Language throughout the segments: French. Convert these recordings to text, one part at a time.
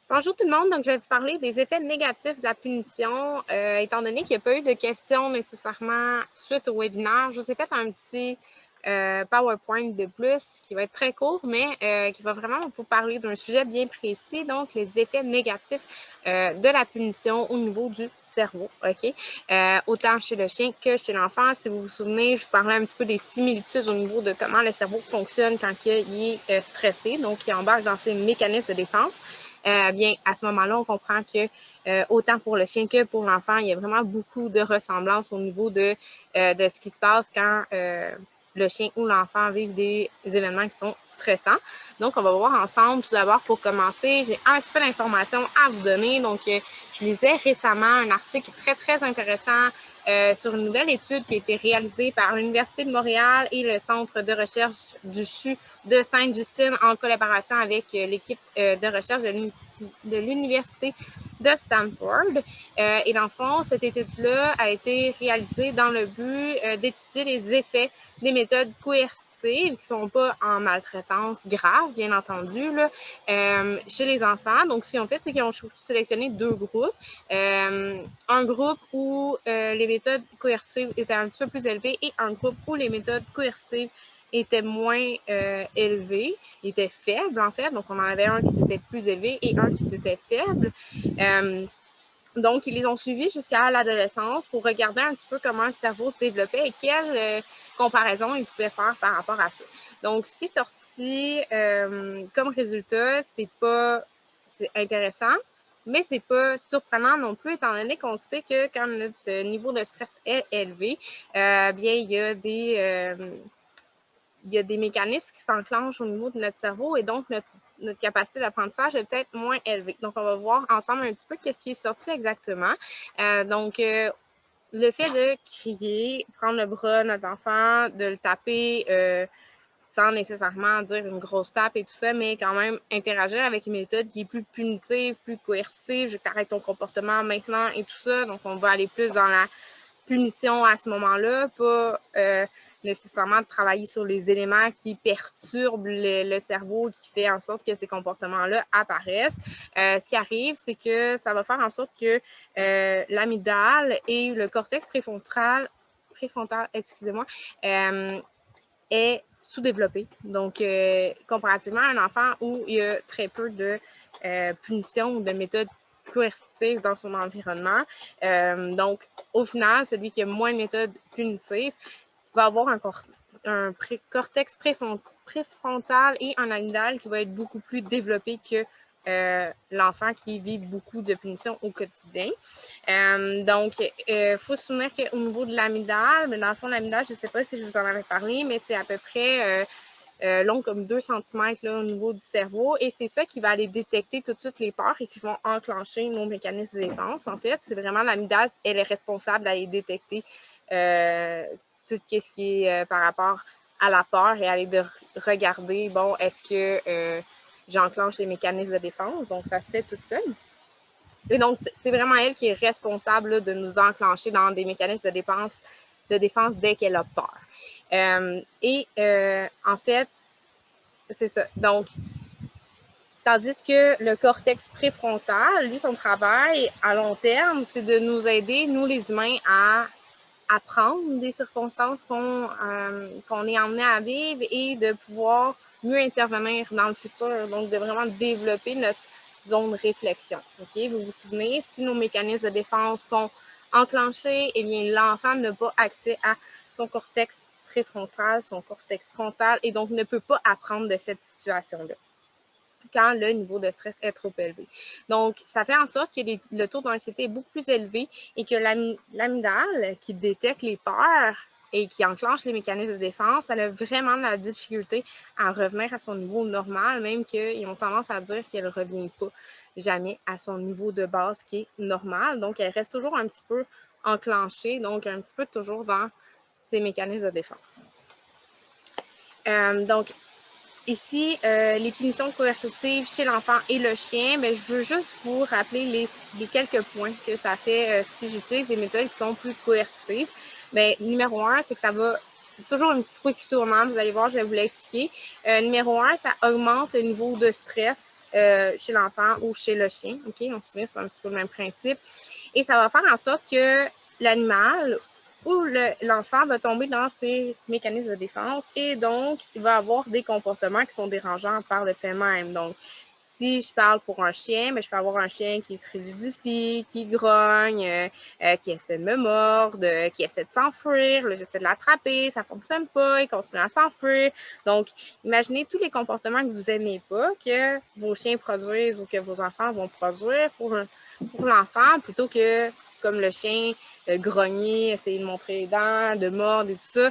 Bonjour tout le monde, donc je vais vous parler des effets négatifs de la punition. Étant donné qu'il n'y a pas eu de questions nécessairement suite au webinaire, je vous ai fait un petit PowerPoint de plus qui va être très court, mais qui va vraiment vous parler d'un sujet bien précis, donc les effets négatifs de la punition au niveau du cerveau, OK? Autant chez le chien que chez l'enfant. Si vous vous souvenez, je vous parlais un petit peu des similitudes au niveau de comment le cerveau fonctionne quand il est stressé, donc il embarque dans ses mécanismes de défense. Bien, à ce moment-là, on comprend que autant pour le chien que pour l'enfant, il y a vraiment beaucoup de ressemblances au niveau de ce qui se passe quand le chien ou l'enfant vivent des événements qui sont stressants. Donc, on va voir ensemble. Tout d'abord, pour commencer, j'ai un petit peu d'informations à vous donner. Donc, je lisais récemment un article très, très intéressant sur une nouvelle étude qui a été réalisée par l'Université de Montréal et le Centre de recherche du CHU de Sainte-Justine en collaboration avec l'équipe de recherche de l'Université de Stanford. Et dans le fond, cette étude-là a été réalisée dans le but d'étudier les effets des méthodes coercitives qui ne sont pas en maltraitance grave, bien entendu, là, chez les enfants. Donc, ce qu'ils ont fait, c'est qu'ils ont sélectionné deux groupes. Un groupe où les méthodes coercitives étaient un petit peu plus élevées et un groupe où les méthodes coercitives étaient moins élevées, étaient faibles en fait. Donc, on en avait un qui était plus élevé et un qui était faible. Donc, ils les ont suivis jusqu'à l'adolescence pour regarder un petit peu comment le cerveau se développait et quelles comparaisons ils pouvaient faire par rapport à ça. Donc, ce qui est sorti comme résultat, c'est intéressant, mais c'est pas surprenant non plus, étant donné qu'on sait que quand notre niveau de stress est élevé, bien, il y a des mécanismes qui s'enclenchent au niveau de notre cerveau et donc notre capacité d'apprentissage est peut-être moins élevée. Donc, on va voir ensemble un petit peu qu'est-ce qui est sorti exactement. Le fait de crier, prendre le bras de notre enfant, de le taper sans nécessairement dire une grosse tape et tout ça, mais quand même interagir avec une méthode qui est plus punitive, plus coercitive, je t'arrête ton comportement maintenant et tout ça. Donc, on va aller plus dans la punition à ce moment-là, pas nécessairement de travailler sur les éléments qui perturbent le cerveau, qui fait en sorte que ces comportements-là apparaissent. Ce qui arrive, c'est que ça va faire en sorte que l'amygdale et le cortex préfrontal, excusez-moi, est sous-développé. Donc, comparativement à un enfant où il y a très peu de punitions ou de méthodes coercitives dans son environnement. Donc, au final, celui qui a moins de méthodes punitives va avoir un cortex préfrontal et un amygdale qui va être beaucoup plus développé que l'enfant qui vit beaucoup de punitions au quotidien. Donc, faut se souvenir qu'au niveau de l'amygdale, mais dans le fond, l'amygdale, je ne sais pas si je vous en avais parlé, mais c'est à peu près long comme 2 cm là, au niveau du cerveau. Et c'est ça qui va aller détecter tout de suite les peurs et qui vont enclencher nos mécanismes de défense. En fait, c'est vraiment l'amygdale, elle est responsable d'aller détecter tout ce qui est par rapport à la peur et aller de regarder, bon, est-ce que j'enclenche les mécanismes de défense? Donc, ça se fait toute seule. Et donc, c'est vraiment elle qui est responsable là, de nous enclencher dans des mécanismes de défense dès qu'elle a peur. En fait, c'est ça. Donc, tandis que le cortex préfrontal, lui, son travail à long terme, c'est de nous aider, nous les humains, à apprendre des circonstances qu'on est emmené à vivre et de pouvoir mieux intervenir dans le futur. Donc, de vraiment développer notre zone de réflexion. Okay? Vous vous souvenez, si nos mécanismes de défense sont enclenchés, eh bien, l'enfant n'a pas accès à son cortex préfrontal, son cortex frontal, et donc ne peut pas apprendre de cette situation-là quand le niveau de stress est trop élevé. Donc, ça fait en sorte que le taux d'anxiété est beaucoup plus élevé et que l'amygdale, qui détecte les peurs et qui enclenche les mécanismes de défense, elle a vraiment de la difficulté à revenir à son niveau normal, même qu'ils ont tendance à dire qu'elle ne revient pas jamais à son niveau de base qui est normal. Donc, elle reste toujours un petit peu enclenchée, donc un petit peu toujours dans ses mécanismes de défense. Donc, ici, les punitions coercitives chez l'enfant et le chien, mais je veux juste vous rappeler les quelques points que ça fait si j'utilise des méthodes qui sont plus coercitives. Mais numéro 1, c'est que ça va, c'est toujours une petite roue qui tourne, vous allez voir, je vais vous l'expliquer. Numéro 1, ça augmente le niveau de stress chez l'enfant ou chez le chien. OK? On se souvient, c'est un petit peu le même principe. Et ça va faire en sorte que l'animal ou l'enfant va tomber dans ses mécanismes de défense et donc il va avoir des comportements qui sont dérangeants par le fait même. Donc, si je parle pour un chien, mais je peux avoir un chien qui se rigidifie, qui grogne, qui essaie de me mordre, qui essaie de s'enfuir. J'essaie de l'attraper, ça ne fonctionne pas, il continue à s'enfuir. Donc, imaginez tous les comportements que vous n'aimez pas, que vos chiens produisent ou que vos enfants vont produire pour l'enfant, plutôt que, comme le chien, grogner, essayer de montrer les dents, de mordre et tout ça.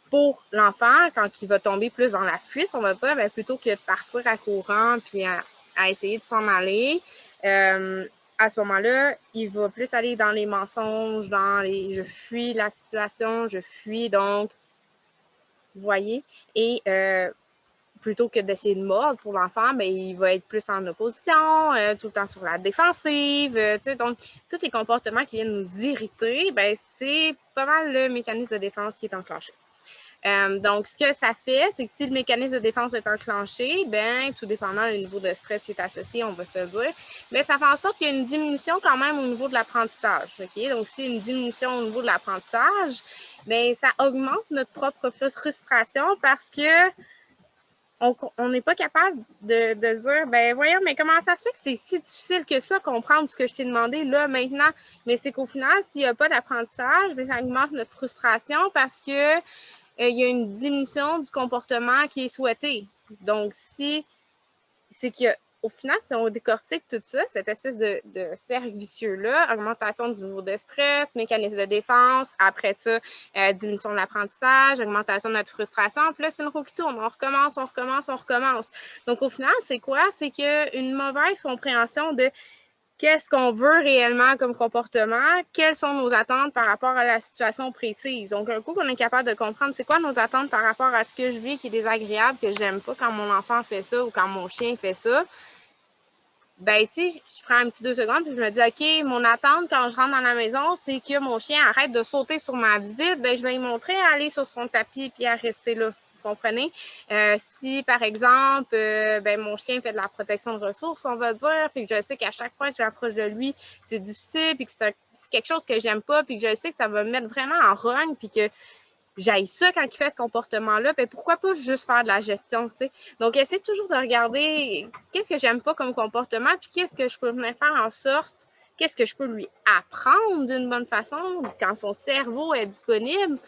Pour l'enfant, quand il va tomber plus dans la fuite, on va dire, plutôt que de partir à courant puis à essayer de s'en aller, à ce moment-là, il va plus aller dans les mensonges, dans les « je fuis la situation, je fuis », donc, vous voyez, et plutôt que d'essayer de mordre pour l'enfant, il va être plus en opposition, tout le temps sur la défensive, donc tous les comportements qui viennent nous irriter, c'est pas mal le mécanisme de défense qui est enclenché. Donc, ce que ça fait, c'est que si le mécanisme de défense est enclenché, tout dépendant du niveau de stress qui est associé, on va se le dire, ça fait en sorte qu'il y a une diminution quand même au niveau de l'apprentissage. OK? Donc, s'il y a une diminution au niveau de l'apprentissage, ça augmente notre propre frustration parce que on n'est pas capable de dire, voyons, mais comment ça se fait que c'est si difficile que ça, comprendre ce que je t'ai demandé là, maintenant? Mais c'est qu'au final, s'il n'y a pas d'apprentissage, ça augmente notre frustration parce que il y a une diminution du comportement qui est souhaité. Donc, c'est qu'au final, si on décortique tout ça, cette espèce de cercle vicieux-là, augmentation du niveau de stress, mécanisme de défense, après ça, diminution de l'apprentissage, augmentation de notre frustration, puis là, c'est une roue qui tourne. On recommence, on recommence, on recommence. Donc, au final, c'est quoi? C'est qu'une mauvaise compréhension de qu'est-ce qu'on veut réellement comme comportement, quelles sont nos attentes par rapport à la situation précise. Donc, un coup qu'on est capable de comprendre c'est quoi nos attentes par rapport à ce que je vis qui est désagréable, que j'aime pas quand mon enfant fait ça ou quand mon chien fait ça, si je prends un petit 2 secondes et je me dis, OK, mon attente quand je rentre dans la maison, c'est que mon chien arrête de sauter sur ma visite, je vais lui montrer à aller sur son tapis et à rester là. Vous comprenez? Si, par exemple, mon chien fait de la protection de ressources, on va dire, puis que je sais qu'à chaque fois que je m'approche de lui, c'est difficile, puis que c'est quelque chose que j'aime pas, puis que je sais que ça va me mettre vraiment en rogne, puis que j'haïs ça quand il fait ce comportement-là, pourquoi pas juste faire de la gestion, tu sais? Donc, essayer toujours de regarder qu'est-ce que j'aime pas comme comportement, puis qu'est-ce que je peux venir faire en sorte, qu'est-ce que je peux lui apprendre d'une bonne façon quand son cerveau est disponible,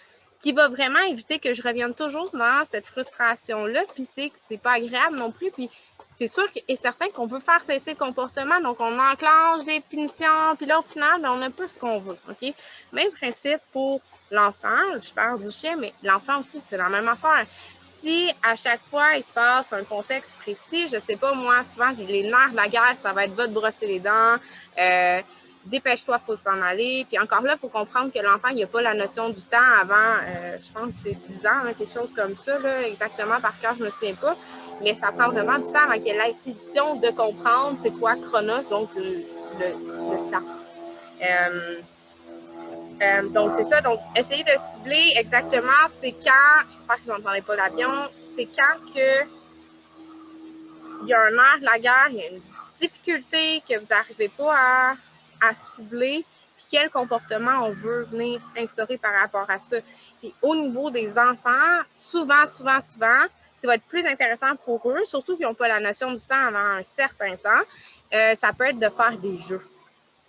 qui va vraiment éviter que je revienne toujours dans cette frustration-là, puis c'est que c'est pas agréable non plus, puis c'est sûr et certain qu'on veut faire cesser le comportement, donc on enclenche des punitions, puis là, au final, on n'a pas ce qu'on veut, OK? Même principe pour l'enfant, je parle du chien, mais l'enfant aussi, c'est la même affaire. Si à chaque fois, il se passe un contexte précis, je sais pas, moi, souvent, les nerfs de la guerre, ça va être va te brosser les dents, dépêche-toi, il faut s'en aller. Puis encore là, il faut comprendre que l'enfant, il n'a pas la notion du temps avant, je pense que c'est 10 ans, quelque chose comme ça, là, exactement par cœur, je ne me souviens pas. Mais ça prend vraiment du temps avant qu'il y ait l'acquisition de comprendre c'est quoi Chronos, donc le temps. Donc, c'est ça. Donc, essayez de cibler exactement c'est quand, j'espère que vous n'entendez pas l'avion, c'est quand que il y a un air de la guerre, il y a une difficulté que vous n'arrivez pas à cibler, puis quel comportement on veut venir instaurer par rapport à ça. Puis au niveau des enfants, souvent, ça va être plus intéressant pour eux, surtout qu'ils n'ont pas la notion du temps avant un certain temps, ça peut être de faire des jeux.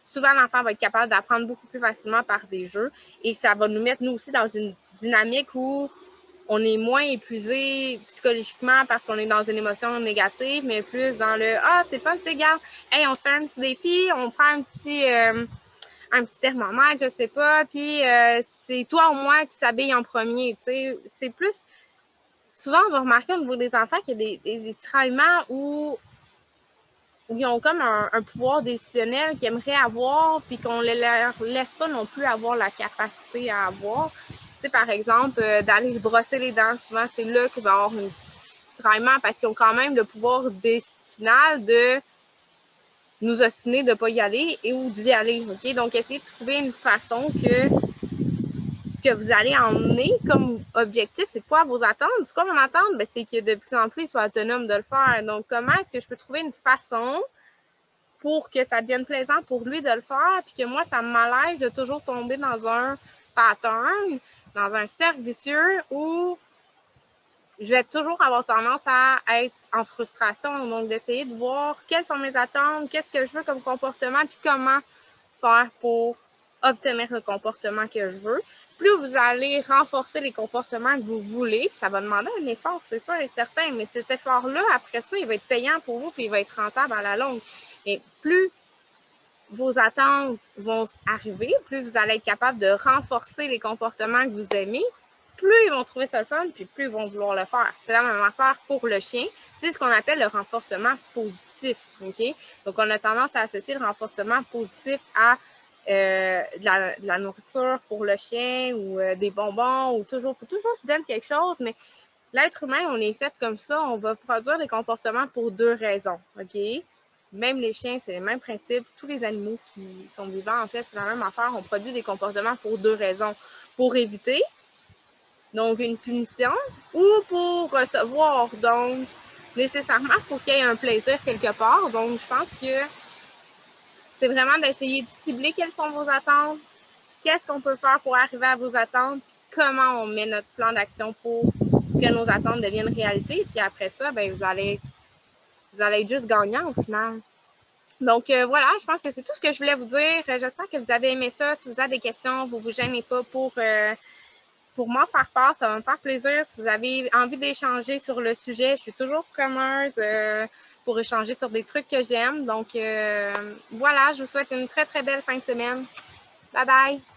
Souvent, l'enfant va être capable d'apprendre beaucoup plus facilement par des jeux et ça va nous mettre, nous aussi, dans une dynamique où on est moins épuisé psychologiquement parce qu'on est dans une émotion négative, mais plus dans le « Ah, c'est fun, tu sais, regarde, hey, on se fait un petit défi, on prend un petit thermomètre, je sais pas, puis c'est toi ou moi qui s'habille en premier, tu sais. » C'est plus... Souvent, on va remarquer au niveau des enfants qu'il y a des tiraillements où ils ont comme un pouvoir décisionnel qu'ils aimeraient avoir, puis qu'on ne leur laisse pas non plus avoir la capacité à avoir. Tu sais, par exemple, d'aller se brosser les dents, souvent, c'est là qu'il va y avoir un petit tiraillement, parce qu'ils ont quand même le pouvoir final de nous ostiner de ne pas y aller et ou d'y aller. OK? Donc, essayer de trouver une façon que ce que vous allez emmener comme objectif, c'est quoi vos attentes? C'est quoi mon attente? Ben, c'est que de plus en plus, il soit autonome de le faire. Donc, comment est-ce que je peux trouver une façon pour que ça devienne plaisant pour lui de le faire, puis que moi, ça m'allège de toujours tomber dans un pattern, dans un cercle vicieux où je vais toujours avoir tendance à être en frustration. Donc, d'essayer de voir quelles sont mes attentes, qu'est-ce que je veux comme comportement, puis comment faire pour obtenir le comportement que je veux. Plus vous allez renforcer les comportements que vous voulez, puis ça va demander un effort, c'est sûr et certain, mais cet effort-là, après ça, il va être payant pour vous, puis il va être rentable à la longue. Et plus vos attentes vont arriver, plus vous allez être capable de renforcer les comportements que vous aimez, plus ils vont trouver ça le fun, puis plus ils vont vouloir le faire. C'est la même affaire pour le chien. C'est ce qu'on appelle le renforcement positif. Okay? Donc, on a tendance à associer le renforcement positif à de la nourriture pour le chien ou des bonbons, ou toujours, faut toujours se donner quelque chose, mais l'être humain, on est fait comme ça, on va produire des comportements pour deux raisons. OK? Même les chiens, c'est le même principe. Tous les animaux qui sont vivants, en fait, c'est la même affaire. On produit des comportements pour deux raisons. Pour éviter, donc une punition, ou pour recevoir. Donc, nécessairement, il faut qu'il y ait un plaisir quelque part. Donc, je pense que c'est vraiment d'essayer de cibler quelles sont vos attentes, qu'est-ce qu'on peut faire pour arriver à vos attentes, comment on met notre plan d'action pour que nos attentes deviennent réalité. Puis après ça, ben, vous allez être juste gagnant au final. Donc voilà, je pense que c'est tout ce que je voulais vous dire. J'espère que vous avez aimé ça. Si vous avez des questions, vous ne vous gênez pas pour m'en faire part. Ça va me faire plaisir. Si vous avez envie d'échanger sur le sujet, je suis toujours preneuse pour échanger sur des trucs que j'aime. Donc voilà, je vous souhaite une très, très belle fin de semaine. Bye bye!